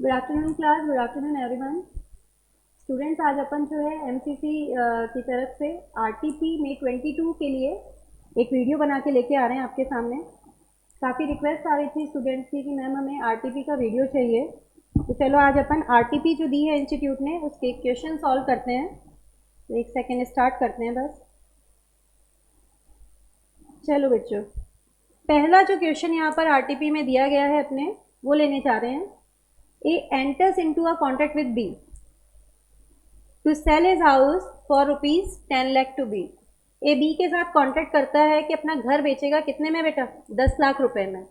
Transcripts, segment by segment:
Good afternoon class, good afternoon everyone. Students, आज अपन जो है एमसीसी की तरफ से आरटीपी में 22 के लिए एक वीडियो बना के लेके आ रहे हैं आपके सामने। काफ़ी रिक्वेस्ट आ रही थी स्टूडेंट्स की कि मैम हमें आरटीपी का वीडियो चाहिए। तो चलो आज अपन आरटीपी जो दी है इंस्टीट्यूट ने उसके क्वेश्चन सॉल्व करते हैं। तो एक सेकेंड स्टार्ट करते हैं बस। चलो बच्चों, पहला जो क्वेश्चन यहाँ पर आरटीपी में दिया गया है अपने वो लेने जा रहे हैं। A enters into a contract with B to sell his house for rupees 10 lakh to B. A B के साथ कॉन्ट्रैक्ट करता है कि अपना घर बेचेगा कितने में बेटा, 10 लाख रुपए में।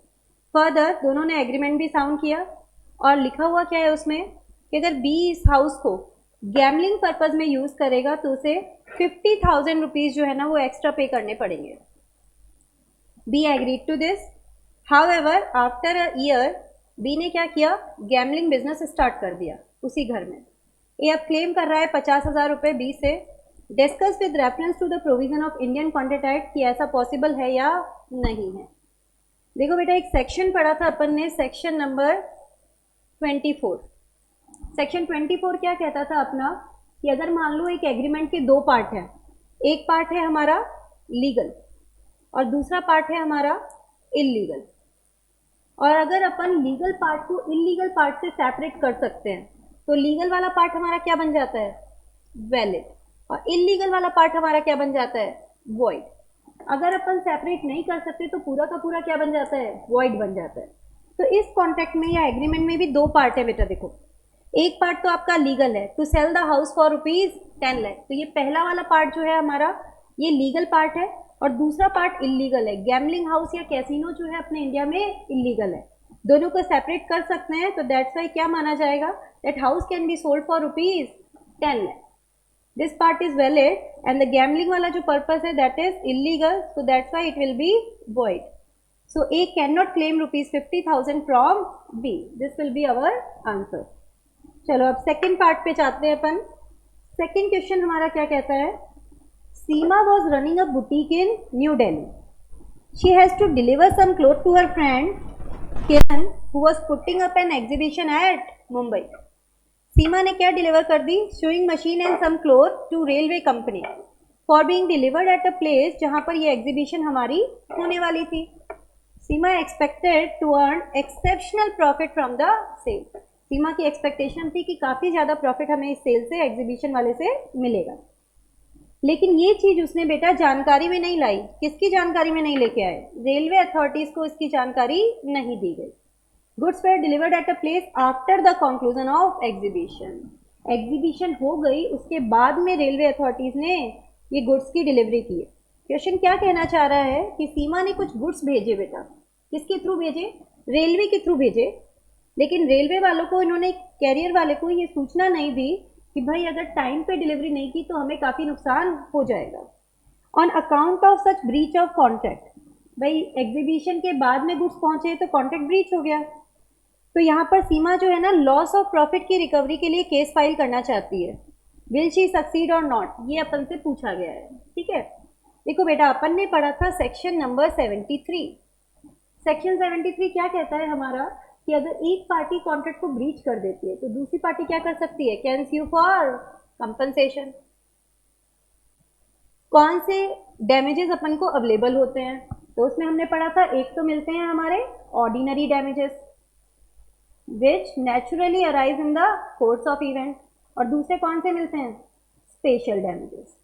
फर्दर दोनों ने एग्रीमेंट भी साउंड किया और लिखा हुआ क्या है उसमें कि अगर बी इस हाउस को गैमलिंग पर्पज में यूज करेगा तो उसे 50,000 रुपीज जो है ना वो एक्स्ट्रा पे करने पड़ेंगे। B agreed to this. However after a year B ने क्या किया, गैमलिंग बिजनेस स्टार्ट कर दिया उसी घर में। ये अब क्लेम कर रहा है 50,000 रुपये बी से। Discuss with reference to the provision of Indian Contract Act कि ऐसा पॉसिबल है या नहीं है। देखो बेटा, एक सेक्शन पढ़ा था अपन ने, सेक्शन नंबर 24। सेक्शन 24 क्या कहता था अपना कि अगर मान लो एक एग्रीमेंट के दो पार्ट हैं, एक पार्ट है हमारा लीगल और दूसरा पार्ट है हमारा इलीगल, और अगर अपन लीगल पार्ट को इलीगल पार्ट से सेपरेट कर सकते हैं तो लीगल वाला पार्ट हमारा क्या बन जाता है, वैलिड, और इलीगल वाला पार्ट हमारा क्या बन जाता है, वॉइड। अगर अपन सेपरेट नहीं कर सकते तो पूरा का पूरा क्या बन जाता है, वॉइड बन जाता है। तो इस कॉन्ट्रैक्ट में या एग्रीमेंट में भी दो पार्ट है बेटा। देखो, एक पार्ट तो आपका लीगल है, to sell the house for rupees 10 lakh, तो ये पहला वाला पार्ट जो है हमारा ये लीगल पार्ट है, और दूसरा पार्ट इलीगल है। गैमलिंग हाउस या कैसीनो जो है अपने इंडिया में इलीगल है। दोनों को सेपरेट कर सकते हैं तो दैट्स वाई क्या माना जाएगा, that house can be sold for rupees 10 lakh. This part is valid and the gambling वाला जो पर्पस है that is illegal, so that's why it will be void. So A cannot claim rupees 50,000 from B. This will be our answer. चलो अब second part पे जाते हैं अपन। Second question हमारा क्या कहता है, Seema was running a boutique in New Delhi. She has to deliver some cloth to her friend Kiran who was putting up an exhibition at Mumbai. Seema ने क्या डिलीवर कर दी, sewing machine and some cloth to railway company for being delivered at a place जहां पर ये exhibition हमारी होने वाली थी. Seema expected to earn exceptional profit from the sale. Seema की एक्सपेक्टेशन थी कि काफ़ी ज़्यादा प्रॉफिट हमें इस सेल से, एग्जीबिशन वाले से मिलेगा। लेकिन ये चीज़ उसने बेटा जानकारी में नहीं लाई। किसकी जानकारी में नहीं लेके आए, रेलवे अथॉरिटीज़ को इसकी जानकारी नहीं दी गई. Goods were delivered at a place after the conclusion of exhibition. Exhibition हो गई, उसके बाद में रेलवे अथॉरिटीज़ ने ये गुड्स की डिलीवरी की है. क्वेश्चन क्या कहना चाह रहा है कि सीमा ने कुछ गुड्स भेजे बेटा, किसके थ्रू भेजे, रेलवे के थ्रू भेजे, लेकिन रेलवे वालों को, इन्होंने कैरियर वाले को ये सूचना नहीं दी कि भाई अगर टाइम पे डिलीवरी नहीं की तो हमें काफ़ी नुकसान हो जाएगा. On account of such breach of contract, भाई एग्जीबिशन के बाद में गुड्स पहुंचे तो कॉन्ट्रैक्ट ब्रीच हो गया. तो यहाँ पर सीमा जो है ना लॉस ऑफ प्रॉफिट की रिकवरी के लिए केस फाइल करना चाहती है. विल शी सक्सीड और नॉट, ये अपन से पूछा गया है. ठीक है, देखो बेटा, अपन ने पढ़ा था सेक्शन नंबर 73. सेक्शन 73 क्या कहता है हमारा कि अगर एक पार्टी कॉन्ट्रैक्ट को ब्रीच कर देती है तो दूसरी पार्टी क्या कर सकती है, कैन स्यू फॉर कंपनसेशन. कौन से डैमेजेस अपन को अवेलेबल होते हैं, तो उसमें हमने पढ़ा था एक तो मिलते हैं हमारे ordinary damages which naturally arise in the course of event, और दूसरे कौन से मिलते हैं, स्पेशल डैमेजेस.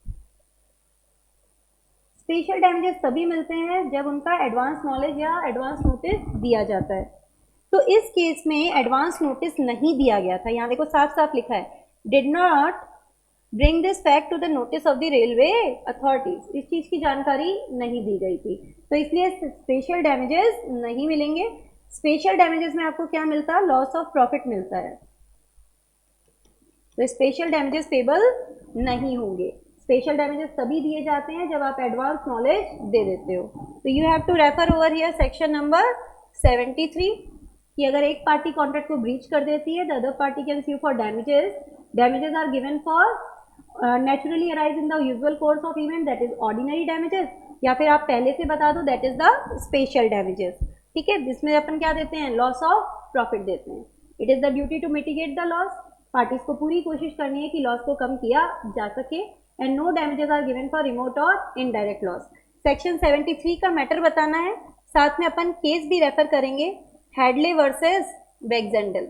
स्पेशल डैमेजेस तभी मिलते हैं जब उनका एडवांस नॉलेज या एडवांस नोटिस दिया जाता है. तो इस केस में एडवांस नोटिस नहीं दिया गया था. यहाँ देखो साफ साफ लिखा है, did not bring this fact to the notice of the railway authorities. इस चीज की जानकारी नहीं दी गई थी, तो इसलिए स्पेशल डैमेजेस नहीं मिलेंगे. स्पेशल डैमेजेस में आपको क्या मिलता है, लॉस ऑफ प्रॉफिट मिलता है. तो स्पेशल डैमेजेस पेबल नहीं होंगे. स्पेशल डैमेजेस तभी दिए जाते हैं जब आप एडवांस नॉलेज दे देते हो. तो you have to refer over here section number 73 कि अगर एक पार्टी कॉन्ट्रैक्ट को ब्रीच कर देती है the other party can sue for damages. Damages are given for naturally arise in the usual course of event, that is ordinary damages, या फिर आप पहले से बता दो that is the special damages. ठीक है, जिसमें अपन क्या देते हैं, लॉस ऑफ प्रॉफिट देते हैं. It is the duty to mitigate the loss, parties को पूरी कोशिश करनी है कि लॉस को कम किया जा सके, and no damages are given for remote और इनडायरेक्ट लॉस। सेक्शन 73 का मैटर बताना है, साथ में अपन केस भी रेफर करेंगे, हेडले वर्सेस बैक्जेंडल।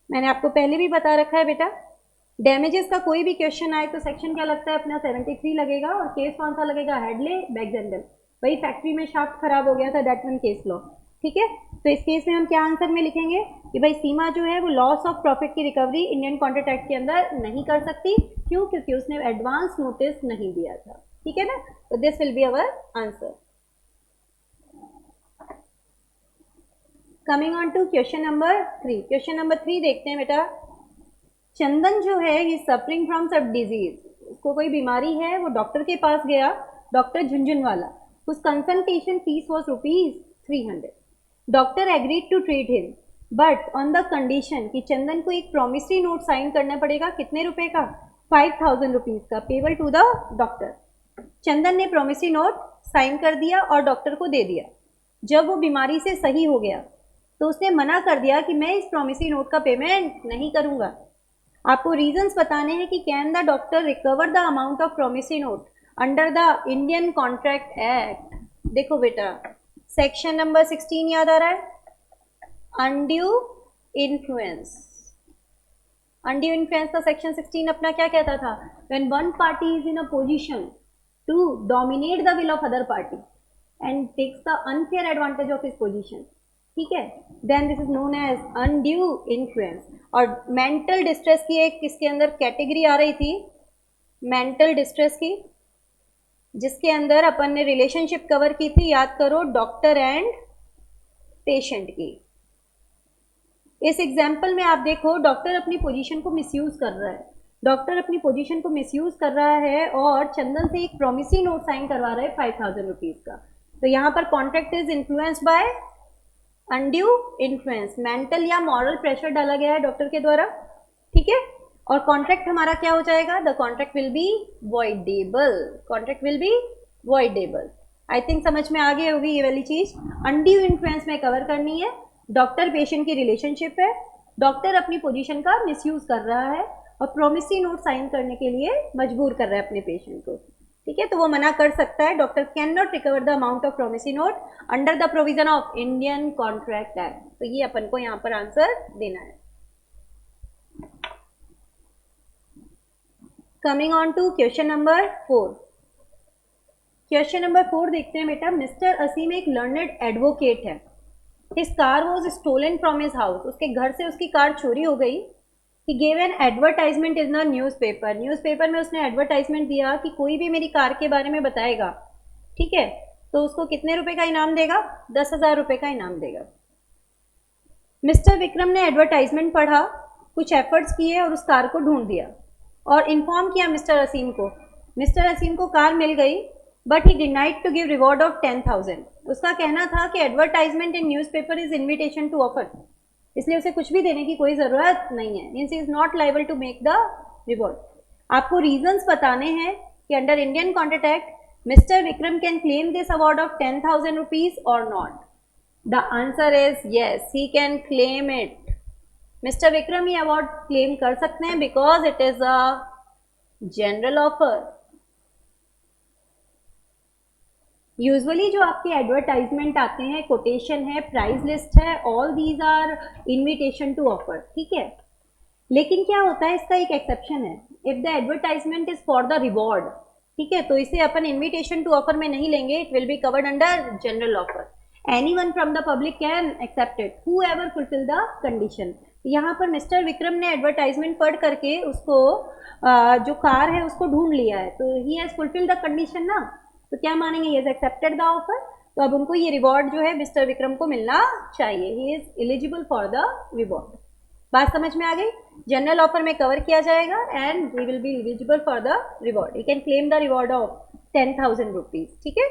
मैंने आपको पहले भी बता रखा है बेटा, डैमेजेस का कोई भी क्वेश्चन आए तो सेक्शन क्या लगता है अपना 73 लगेगा, और केस कौन सा लगेगा, हेडले बैक्जेंडल। वही फैक्ट्री में शाफ्ट खराब हो गया था, दैट वन केस लॉ। ठीक है, तो इस केस में हम क्या आंसर में लिखेंगे कि भाई सीमा जो है वो लॉस ऑफ प्रॉफिट की रिकवरी इंडियन कॉन्ट्रैक्ट एक्ट के अंदर नहीं कर सकती, क्यों, क्योंकि उसने एडवांस नोटिस नहीं दिया था। ठीक है ना, तो this will be our answer. Coming on to question number 3। Question number 3 देखते हैं बेटा। चंदन जो है ये सफरिंग फ्रॉम सब डिजीज, उसको कोई बीमारी है, वो डॉक्टर के पास गया, डॉक्टर झुंझुनवाला। उस consultation fees was ₹300। Doctor agreed to treat him, but on the condition कि चंदन को एक प्रॉमिसरी नोट साइन करना पड़ेगा, कितने रुपए का, 5000 रुपीज का, पेबल टू द डॉक्टर। चंदन ने प्रॉमिसरी नोट साइन कर दिया और डॉक्टर को दे दिया। जब वो बीमारी से सही हो गया तो उसने मना कर दिया कि मैं इस प्रॉमिसरी नोट का पेमेंट नहीं करूंगा। आपको रीजंस बताने हैं कि can the doctor recover the amount of promissory note under the Indian Contract Act. देखो बेटा, सेक्शन नंबर 16 याद आ रहा है, अनड्यू इन्फ्लुएंस। अनड्यू इन्फ्लुएंस का सेक्शन 16 अपना क्या कहता था, when one party is in a position to dominate the will of other party and takes the unfair advantage of his position, ठीक है, then this is known as undue influence. और mental distress की एक किसके अंदर category आ रही थी, mental distress की, जिसके अंदर अपन ने रिलेशनशिप कवर की थी, याद करो, डॉक्टर एंड पेशेंट की। इस एग्जाम्पल में आप देखो, डॉक्टर अपनी पोजीशन को मिसयूज कर रहा है, डॉक्टर अपनी पोजीशन को मिसयूज कर रहा है और चंदन से एक प्रॉमिसरी नोट साइन करवा रहा है 5000 रुपीज का। तो यहाँ पर contract is influence by undue influence, mental या मॉरल प्रेशर डाला गया है डॉक्टर के द्वारा। ठीक है, और कॉन्ट्रैक्ट हमारा क्या हो जाएगा, the contract will B voidable, contract will B voidable. I think समझ में आ गई होगी ये वाली चीज। अनड्यू इन्फ्लुएंस में कवर करनी है, डॉक्टर पेशेंट की रिलेशनशिप है, डॉक्टर अपनी पोजीशन का मिसयूज कर रहा है और प्रोमिसरी नोट साइन करने के लिए मजबूर कर रहा है अपने पेशेंट को। ठीक है, तो वो मना कर सकता है, doctor can not recover the amount of promissory note under the provision of Indian Contract Act. तो ये अपन को यहाँ पर आंसर देना है। Coming on to question number 4। Question number 4 देखते हैं बेटा। मिस्टर असीम एक लर्नेड एडवोकेट है, his car was stolen from his house, उसके घर से उसकी कार चोरी हो गई। He gave an advertisement in the newspaper, newspaper में उसने एडवर्टाइजमेंट दिया कि कोई भी मेरी कार के बारे में बताएगा, ठीक है, तो उसको कितने रुपए का इनाम देगा, 10,000 रुपए का इनाम देगा। मिस्टर विक्रम ने एडवर्टाइजमेंट पढ़ा, कुछ एफर्ट्स किए और उस कार को ढूंढ दिया और इन्फॉर्म किया मिस्टर असीम को। मिस्टर असीम को कार मिल गई, but he denied to give reward of 10,000। उसका कहना था कि advertisement in newspaper is invitation to offer, इसलिए उसे कुछ भी देने की कोई ज़रूरत नहीं है, means is not liable to make the reward. आपको रीजंस बताने हैं कि under Indian Contract Act mister Vikram can claim this award of 10,000 rupees और not. The answer is yes, he can claim it. Mister Vikram ये अवार्ड क्लेम कर सकते हैं because it is a general offer. Usually जो आपके एडवर्टाइजमेंट आते हैं, quotation है, प्राइस लिस्ट है, all these are invitation to offer, ठीक है। लेकिन क्या होता है, इसका एक एक्सेप्शन है, if the advertisement is for the reward, ठीक है, तो इसे अपन इनविटेशन टू ऑफर में नहीं लेंगे, it will be covered under general offer. Anyone from the public can accept it, whoever fulfil the condition. यहाँ पर मिस्टर विक्रम ने एडवर्टाइजमेंट पढ़ करके उसको जो कार है उसको ढूंढ लिया है, तो he has fulfil the condition ना, तो क्या मानेंगे, he has accepted the offer. तो अब उनको ये रिवॉर्ड जो है मिस्टर विक्रम को मिलना चाहिए, he is eligible for the reward. बात समझ में आ गई, जनरल ऑफर में कवर किया जाएगा and he will be eligible for the reward, he can claim the reward of 10,000 rupees, ठीक है।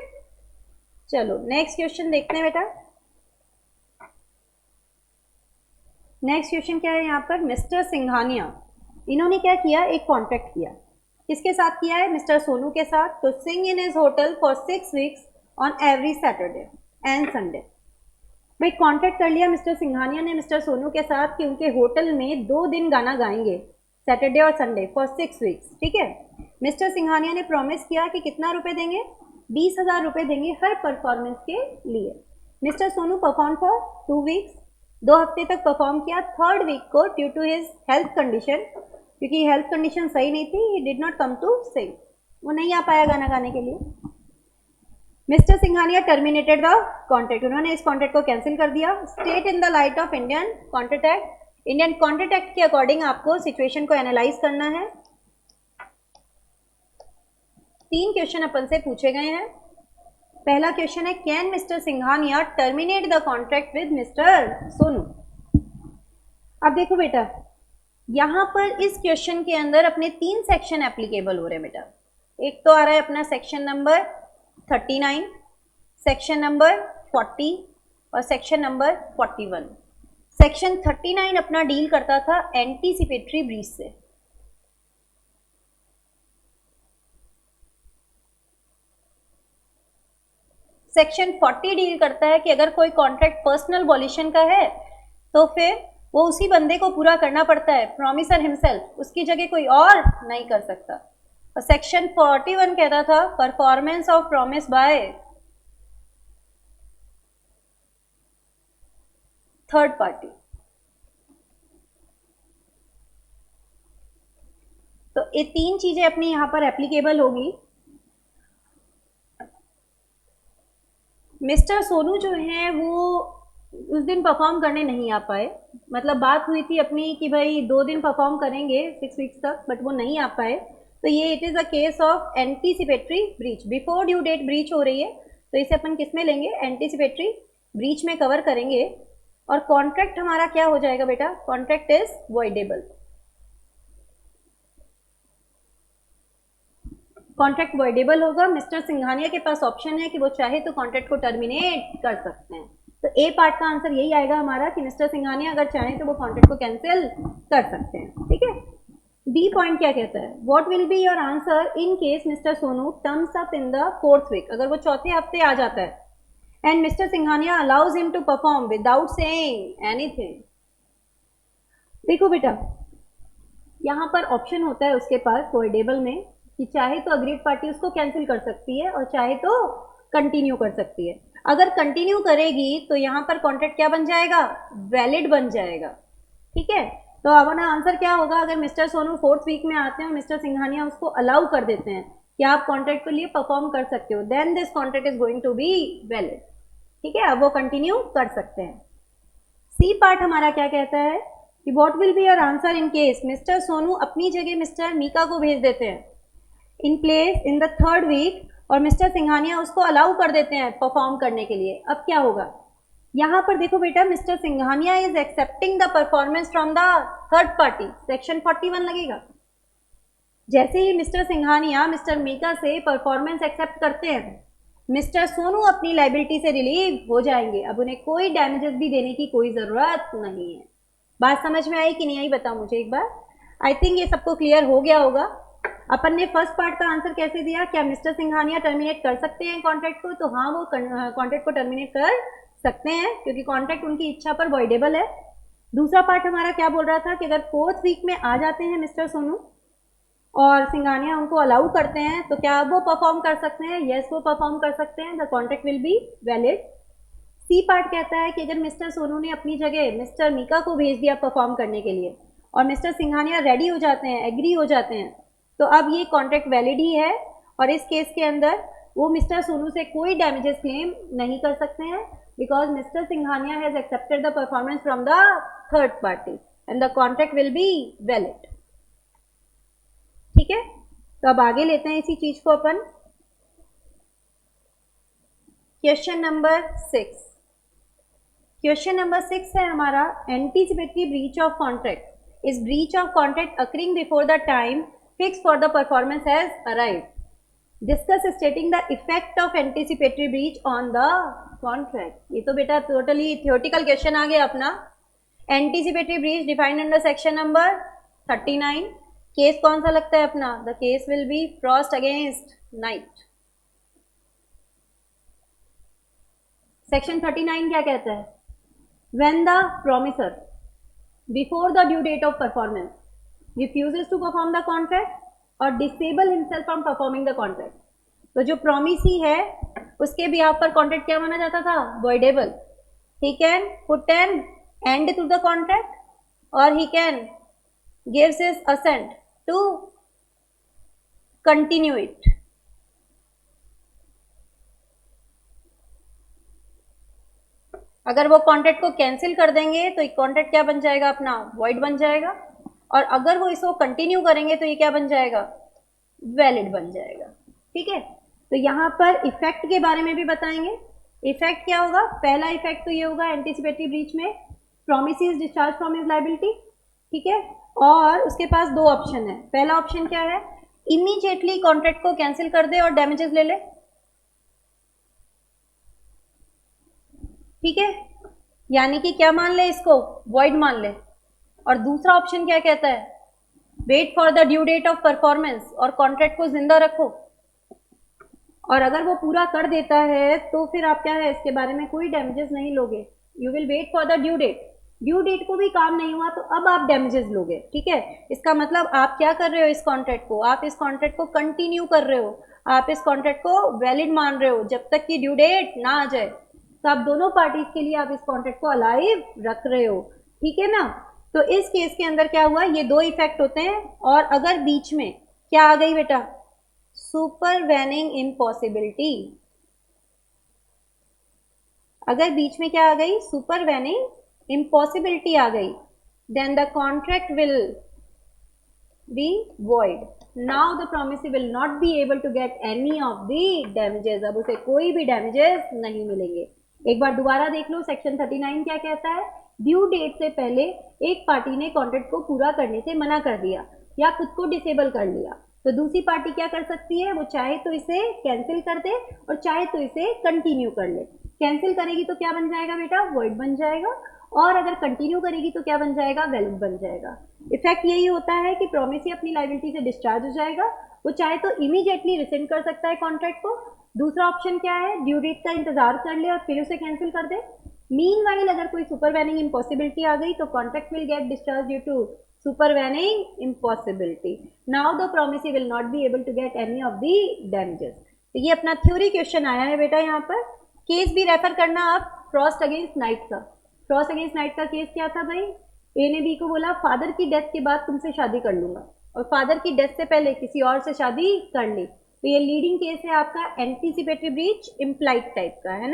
चलो नेक्स्ट क्वेश्चन देखते हैं बेटा। नेक्स्ट क्वेश्चन क्या है यहाँ पर, मिस्टर सिंघानिया, इन्होंने क्या किया, एक कॉन्ट्रैक्ट किया, किसके साथ किया है, मिस्टर सोनू के साथ, तो sing in his hotel for 6 weeks on every Saturday and Sunday. भाई कॉन्टेक्ट कर लिया मिस्टर सिंघानिया ने मिस्टर सोनू के साथ कि उनके होटल में 2 दिन गाना गाएंगे, सैटरडे और संडे फॉर 6 वीक्स, ठीक है। मिस्टर सिंघानिया ने प्रॉमिस किया कि कितना रुपए देंगे, 20,000 रुपये देंगे हर परफॉर्मेंस के लिए। Mister Sonu perform for 2 weeks, 2 हफ्ते तक परफॉर्म किया। 3rd वीक को due to his health condition, क्योंकि हेल्थ कंडीशन सही नहीं थी, he did not come to sing, वो नहीं आ पाया गाना गाने के लिए। Mister Singhania terminated the contract, उन्होंने इस कॉन्ट्रैक्ट को कैंसिल कर दिया। State in the light of Indian Contract Act, Indian Contract Act के अकॉर्डिंग आपको सिचुएशन को एनालाइज करना है। 3 क्वेश्चन अपन से पूछे गए हैं। पहला क्वेश्चन है, can mister Singhania terminate the contract with mister Sonu. अब देखो बेटा, यहां पर इस क्वेश्चन के अंदर अपने 3 सेक्शन एप्लीकेबल हो रहे हैं बेटा। एक तो आ रहा है अपना सेक्शन नंबर 39, सेक्शन नंबर 40 और सेक्शन नंबर 41। सेक्शन 39 अपना डील करता था एंटीसिपेटरी ब्रीच से। सेक्शन 40 डील करता है कि अगर कोई कॉन्ट्रैक्ट पर्सनल वॉल्यूशन का है तो फिर वो उसी बंदे को पूरा करना पड़ता है, प्रॉमिसर हिमसेल्फ, उसकी जगह कोई और नहीं कर सकता। और सेक्शन 41 कहता था performance of promise by third party. तो ये 3 चीजें अपनी यहां पर एप्लीकेबल होगी। मिस्टर सोनू जो है वो उस दिन परफॉर्म करने नहीं आ पाए, मतलब बात हुई थी अपनी कि भाई 2 दिन परफॉर्म करेंगे 6 वीक्स तक, बट वो नहीं आ पाए। तो ये it is a case of anticipatory breach, before due date breach हो रही है, तो इसे अपन किस में लेंगे, एंटीसिपेटरी ब्रीच में कवर करेंगे। और कॉन्ट्रैक्ट हमारा क्या हो जाएगा बेटा, contract is voidable. Contract voidable होगा। मिस्टर सिंघानिया के पास ऑप्शन है कि वो चाहे तो कॉन्ट्रैक्ट को टर्मिनेट कर सकते हैं। तो ए पार्ट का आंसर यही आएगा हमारा कि मिस्टर सिंघानिया अगर चाहें तो वो कॉन्ट्रैक्ट को कैंसिल कर सकते हैं, ठीक है। बी पॉइंट क्या कहता है, what will be your answer in case mister Sonu turns up in the 4th week, अगर वो चौथे हफ्ते आ जाता है and mister Singhania allows him to perform without saying anything. देखो बेटा, यहाँ पर ऑप्शन होता है उसके पास वॉइडेबल में कि चाहे तो अग्रीड पार्टी उसको कैंसिल कर सकती है और चाहे तो कंटिन्यू कर सकती है। अगर कंटिन्यू करेगी तो यहाँ पर कॉन्ट्रैक्ट क्या बन जाएगा, वैलिड बन जाएगा, ठीक है। तो अब ना आंसर क्या होगा, अगर मिस्टर सोनू 4th वीक में आते हैं और मिस्टर सिंघानिया उसको अलाउ कर देते हैं कि आप कॉन्ट्रैक्ट के लिए परफॉर्म कर सकते हो, then this contract is going to be valid, ठीक है। अब वो कंटिन्यू कर सकते हैं। सी पार्ट हमारा क्या कहता है कि what will be your answer in case mister Sonu अपनी जगह मिस्टर मीका को भेज देते हैं in place in the 3rd week और मिस्टर सिंघानिया उसको अलाउ कर देते हैं परफॉर्म करने के लिए। अब क्या होगा, यहाँ पर देखो बेटा, mister Singhania is accepting the performance from the third party, section 41 लगेगा। जैसे ही मिस्टर सिंघानिया मिस्टर मीका से परफॉर्मेंस एक्सेप्ट करते हैं, मिस्टर सोनू अपनी लाइबिलिटी से रिलीव हो जाएंगे। अब उन्हें कोई डैमेजेस भी देने की कोई ज़रूरत नहीं है। बात समझ में आई कि नहीं आई, बताओ मुझे एक बार। आई थिंक ये सबको क्लियर हो गया होगा। अपन ने फर्स्ट पार्ट का आंसर कैसे दिया, क्या मिस्टर सिंघानिया टर्मिनेट कर सकते हैं कॉन्ट्रैक्ट को, तो हाँ वो कॉन्ट्रैक्ट को टर्मिनेट कर सकते हैं क्योंकि कॉन्ट्रैक्ट उनकी इच्छा पर वॉइडेबल है। दूसरा पार्ट हमारा क्या बोल रहा था कि अगर 4th वीक में आ जाते हैं मिस्टर सोनू और सिंघानिया उनको अलाउ करते हैं तो क्या वो परफॉर्म कर सकते हैं, यस वो परफॉर्म कर सकते हैं, the contract will be valid. C part कहता है कि अगर मिस्टर सोनू ने अपनी जगह मिस्टर मीका को भेज दिया परफॉर्म करने के लिए और मिस्टर सिंघानिया रेडी हो जाते हैं, एग्री हो जाते हैं, तो अब ये कॉन्ट्रैक्ट वैलिड ही है और इस केस के अंदर वो मिस्टर सोनू से कोई डैमेजेस क्लेम नहीं कर सकते हैं because mister Singhania has accepted the performance from the third party and the contract will be valid, ठीक है। तो अब आगे लेते हैं इसी चीज को अपन। क्वेश्चन नंबर 6, क्वेश्चन नंबर 6 है हमारा, anticipatory breach of contract is breach of contract occurring before the time fix for the performance has arrived, discuss stating the effect of anticipatory breach on the contract. ये तो बेटा totally theoretical question आ गया अपना। Anticipatory breach defined under section number 39, case कौन सा लगता है अपना, the case will be Frost against night. Section 39 क्या कहता है, when the promisor before the due date of performance refuses to perform the contract और disable himself from performing the contract. तो जो प्रोमिसी है उसके बिहाफ पर कॉन्ट्रैक्ट क्या माना जाता था? Voidable. He can put an end to the contract और he can gives his assent to continue it. अगर वो कॉन्ट्रैक्ट को कैंसिल कर देंगे तो एक कॉन्ट्रैक्ट क्या बन जाएगा अपना? वॉइड बन जाएगा। और अगर वो इसको कंटिन्यू करेंगे तो ये क्या बन जाएगा? वैलिड बन जाएगा। ठीक है, तो यहाँ पर इफेक्ट के बारे में भी बताएंगे। इफेक्ट क्या होगा? पहला इफेक्ट तो ये होगा एंटीसिपेटरी ब्रीच में promise is discharge from his liability. ठीक है, और उसके पास दो ऑप्शन है। पहला ऑप्शन क्या है? इमीडिएटली कॉन्ट्रैक्ट को कैंसिल कर दे और डैमेजेस ले ले। ठीक है, यानी कि क्या मान ले इसको? वॉइड मान ले। और दूसरा ऑप्शन क्या कहता है? Wait for the due date of performance और कॉन्ट्रैक्ट को जिंदा रखो। और अगर वो पूरा कर देता है तो फिर आप क्या है, इसके बारे में कोई डैमेजेस नहीं लोगे। You will wait for the due date. Due date को भी काम नहीं हुआ तो अब आप डैमेजेस लोगे। ठीक है, इसका मतलब आप क्या कर रहे हो? इस कॉन्ट्रैक्ट को, आप इस कॉन्ट्रैक्ट को कंटिन्यू कर रहे हो, आप इस कॉन्ट्रैक्ट को वैलिड मान रहे हो जब तक कि ड्यू डेट ना आ जाए। तो आप दोनों पार्टीज के लिए आप इस कॉन्ट्रैक्ट को अलाइव रख रहे हो। ठीक है ना? तो इस केस के अंदर क्या हुआ? ये दो इफेक्ट होते हैं। और अगर बीच में क्या आ गई बेटा? Supervening impossibility. अगर बीच में क्या आ गई? सुपरवेनिंग इम्पॉसिबिलिटी आ गई, then the contract will be void. Now the promisee will not be able to get any of the damages. अब उसे कोई भी damages नहीं मिलेंगे। एक बार दोबारा देख लो, सेक्शन 39 क्या कहता है? ड्यू डेट से पहले एक पार्टी ने कॉन्ट्रैक्ट को पूरा करने से मना कर दिया या खुद को डिसेबल कर लिया, तो दूसरी पार्टी क्या कर सकती है? वो चाहे तो इसे कैंसिल कर दे और चाहे तो इसे कंटिन्यू कर ले। कैंसिल करेगी तो क्या बन जाएगा बेटा? वॉइड बन जाएगा। और अगर कंटिन्यू करेगी तो क्या बन जाएगा? वैलिड बन जाएगा। इफेक्ट यही होता है कि प्रोमिसी अपनी लायबिलिटी से डिस्चार्ज हो जाएगा। वो चाहे तो इमीडिएटली रिसेंड कर सकता है कॉन्ट्रैक्ट को। दूसरा ऑप्शन क्या है? ड्यू डेट का इंतजार कर ले और फिर उसे कैंसिल कर दे। मीनवाइल अगर कोई सुपरवेनिंग इम्पॉसिबिलिटी आ गई तो contract will get discharge due to supervening impossibility. Now the promisee will not be able to get any of the damages. तो ये अपना थ्योरी क्वेश्चन आया है बेटा। यहाँ पर केस भी रेफर करना आप, फ्रॉस्ट अगेंस्ट नाइट का। फ्रॉस्ट अगेंस्ट नाइट का केस क्या था भाई? ए ने बी को बोला फादर की डेथ के बाद तुमसे शादी कर लूंगा, और फादर की डेथ से पहले किसी और से शादी कर ली। तो ये लीडिंग केस है आपका एंटीसिपेटरी ब्रीच इम्प्लाइड टाइप का, है ना।